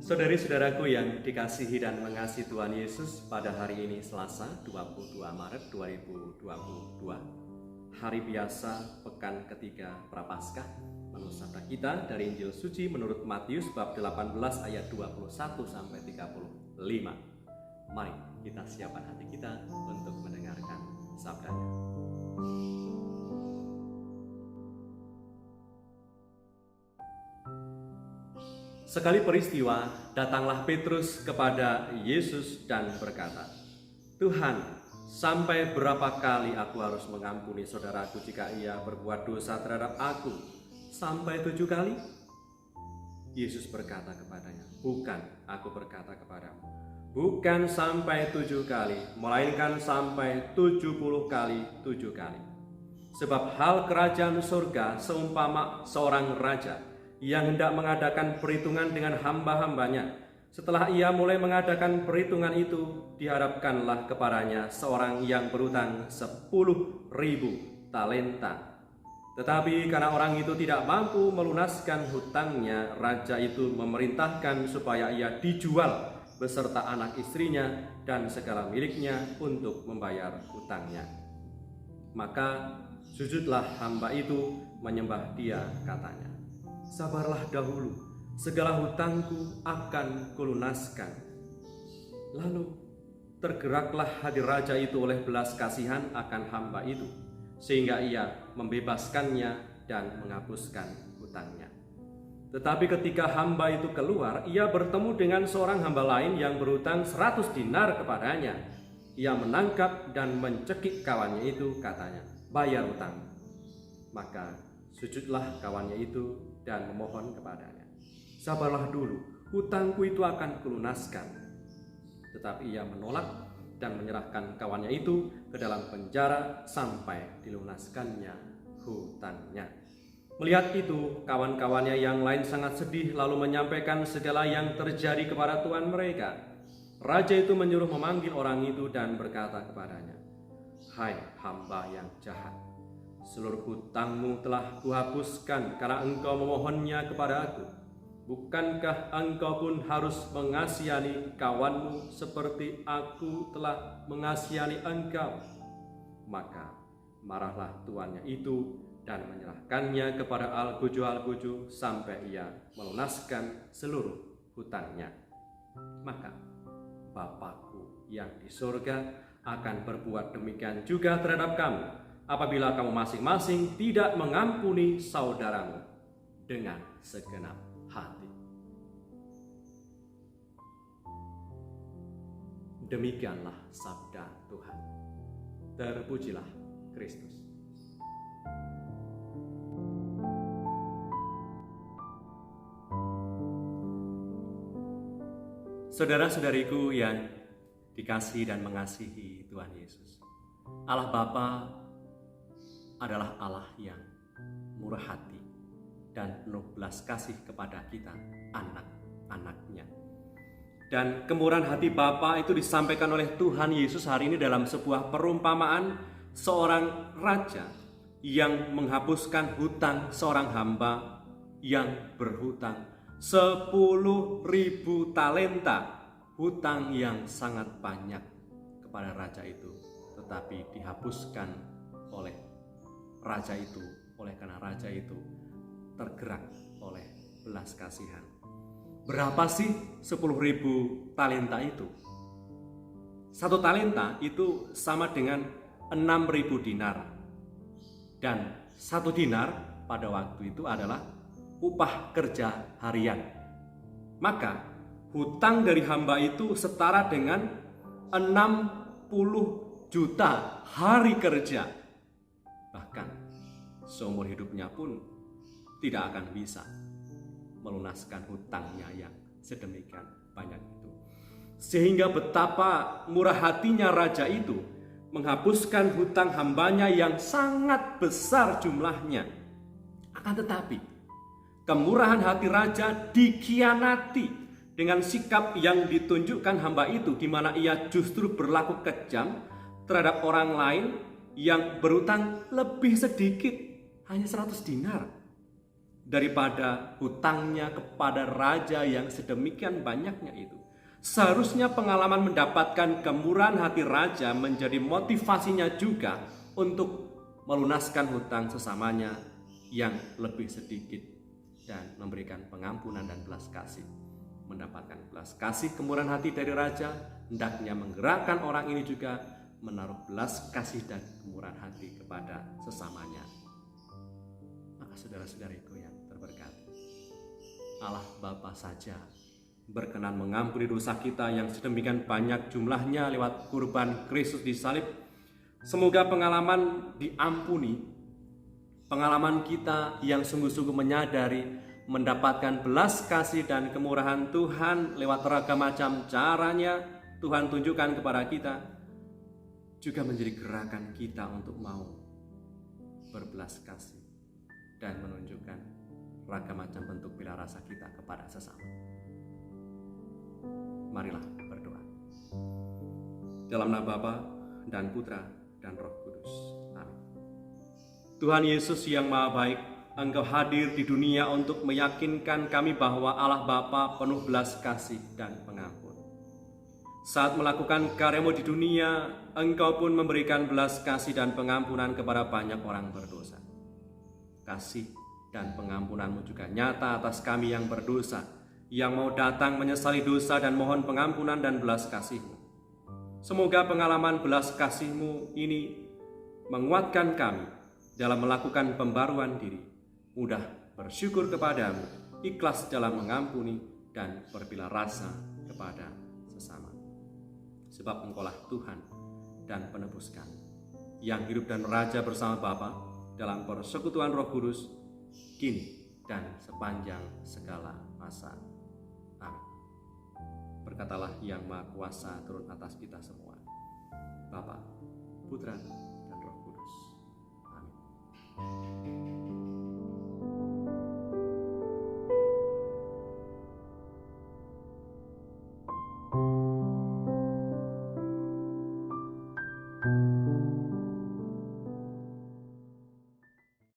Saudari-saudaraku yang dikasihi dan mengasihi Tuhan Yesus, pada hari ini Selasa 22 Maret 2022, hari biasa pekan ketiga Prapaskah. Menurut sabda kita dari Injil Suci menurut Matius bab 18 ayat 21 sampai 35. Mari kita siapkan hati kita untuk mendengarkan sabdanya. Sekali peristiwa, datanglah Petrus kepada Yesus dan berkata, "Tuhan, sampai berapa kali aku harus mengampuni saudaraku jika ia berbuat dosa terhadap aku? Sampai 7 kali?" Yesus berkata kepadanya, "Bukan, aku berkata kepadamu, bukan sampai 7 kali, melainkan sampai 70 kali 7 kali. Sebab hal kerajaan surga seumpama seorang raja yang hendak mengadakan perhitungan dengan hamba-hambanya. Setelah ia mulai mengadakan perhitungan itu, dihadapkanlah kepadanya seorang yang berhutang 10.000 talenta. Tetapi karena orang itu tidak mampu melunaskan hutangnya, raja itu memerintahkan supaya ia dijual beserta anak istrinya dan segala miliknya untuk membayar hutangnya. Maka sujudlah hamba itu menyembah dia, katanya, 'Sabarlah dahulu, segala hutangku akan kulunaskan.' Lalu tergeraklah hati raja itu oleh belas kasihan akan hamba itu, sehingga ia membebaskannya dan menghapuskan hutangnya. Tetapi ketika hamba itu keluar, ia bertemu dengan seorang hamba lain yang berhutang 100 dinar kepadanya. Ia menangkap dan mencekik kawannya itu, katanya, 'Bayar hutang.' Maka sujudlah kawannya itu dan memohon kepadanya, 'Sabarlah dulu, hutangku itu akan kulunaskan.' Tetapi ia menolak dan menyerahkan kawannya itu ke dalam penjara sampai dilunaskannya hutangnya. Melihat itu, kawan-kawannya yang lain sangat sedih, lalu menyampaikan segala yang terjadi kepada tuan mereka. Raja itu menyuruh memanggil orang itu dan berkata kepadanya, 'Hai hamba yang jahat, seluruh hutangmu telah kuhapuskan karena engkau memohonnya kepada aku. Bukankah engkau pun harus mengasihani kawanmu seperti aku telah mengasihani engkau?' Maka marahlah tuannya itu dan menyerahkannya kepada algojo-algojo sampai ia melunaskan seluruh hutangnya. Maka Bapakku yang di surga akan berbuat demikian juga terhadap kamu, apabila kamu masing-masing tidak mengampuni saudaramu dengan segenap hati." Demikianlah sabda Tuhan. Terpujilah Kristus. Saudara-saudariku yang dikasihi dan mengasihi Tuhan Yesus, Allah Bapa adalah Allah yang murah hati dan penuh belas kasih kepada kita, anak-anaknya. Dan kemurahan hati Bapa itu disampaikan oleh Tuhan Yesus hari ini dalam sebuah perumpamaan seorang raja yang menghapuskan hutang seorang hamba yang berhutang 10.000 talenta, hutang yang sangat banyak kepada raja itu, tetapi dihapuskan oleh raja itu, oleh karena raja itu tergerak oleh belas kasihan. Berapa sih 10.000 talenta itu? 1 talenta itu sama dengan 6.000 dinar. Dan 1 dinar pada waktu itu adalah upah kerja harian. Maka hutang dari hamba itu setara dengan 60 juta hari kerja. Bahkan seumur hidupnya pun tidak akan bisa melunaskan hutangnya yang sedemikian banyak itu. Sehingga betapa murah hatinya raja itu menghapuskan hutang hambanya yang sangat besar jumlahnya. Akan tetapi kemurahan hati raja dikhianati dengan sikap yang ditunjukkan hamba itu, di mana ia justru berlaku kejam terhadap orang lain yang berutang lebih sedikit, hanya 100 dinar. daripada hutangnya kepada raja yang sedemikian banyaknya itu. Seharusnya pengalaman mendapatkan kemurahan hati raja menjadi motivasinya juga untuk melunaskan hutang sesamanya yang lebih sedikit dan memberikan pengampunan dan belas kasih. Mendapatkan belas kasih kemurahan hati dari raja, hendaknya menggerakkan orang ini juga menaruh belas kasih dan kemurahan hati kepada sesamanya. Maka saudara-saudariku yang terberkati, Allah Bapa saja berkenan mengampuni dosa kita yang sedemikian banyak jumlahnya lewat kurban Kristus di salib. Semoga pengalaman diampuni, pengalaman kita yang sungguh-sungguh menyadari mendapatkan belas kasih dan kemurahan Tuhan lewat beragam macam caranya Tuhan tunjukkan kepada kita, juga menjadi gerakan kita untuk mau berbelas kasih dan menunjukkan ragam macam bentuk bela rasa kita kepada sesama. Marilah berdoa. Dalam nama Bapa dan Putra dan Roh Kudus. Amin. Tuhan Yesus yang Maha Baik, Engkau hadir di dunia untuk meyakinkan kami bahwa Allah Bapa penuh belas kasih dan pengampun. Saat melakukan karya-Mu di dunia, Engkau pun memberikan belas kasih dan pengampunan kepada banyak orang berdosa. Kasih dan pengampunan-Mu juga nyata atas kami yang berdosa, yang mau datang menyesali dosa dan mohon pengampunan dan belas kasih-Mu. Semoga pengalaman belas kasih-Mu ini menguatkan kami dalam melakukan pembaruan diri, mudah bersyukur kepada-Mu, ikhlas dalam mengampuni dan berbela rasa kepada sesama. Sebab Engkaulah Tuhan dan penebus kami, yang hidup dan meraja bersama Bapa dalam persekutuan Roh Kudus, kini dan sepanjang segala masa. Amin. Berkatalah yang Maha Kuasa turun atas kita semua, Bapa, Putra,